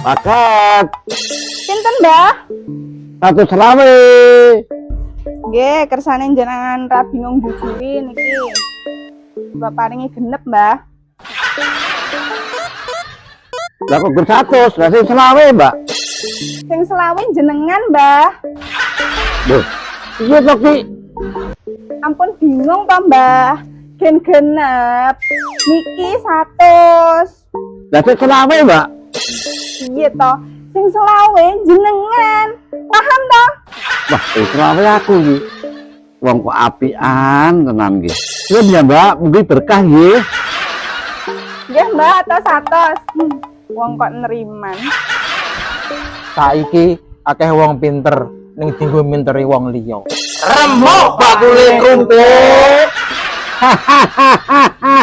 Paket. Pinten, Mbah? 120. Nggih, kersane jenengan ra bingung jujuri niki. Kula paringi genep, Mbah. Lah kok gur 100, lah sing selawe, Mbak. Sing selawe jenengan, Mbah. Duh. Iya to, Ki. Ampun bingung to, Mbah. Gen genep. Niki 100. Lah sing selawe, Mbak. Iya to. Sing selawe jenengan. Paham to? Wah, selawe aku iki. Wong kok apian tenan iki. Iya, Mbak, mugi berkah nggih. Nggih, Mbah, atos. Wong kok neriman. Saiki akeh wong pinter ning dienggo minteri wong liya. Remuk bakule kumpul. Hahaha.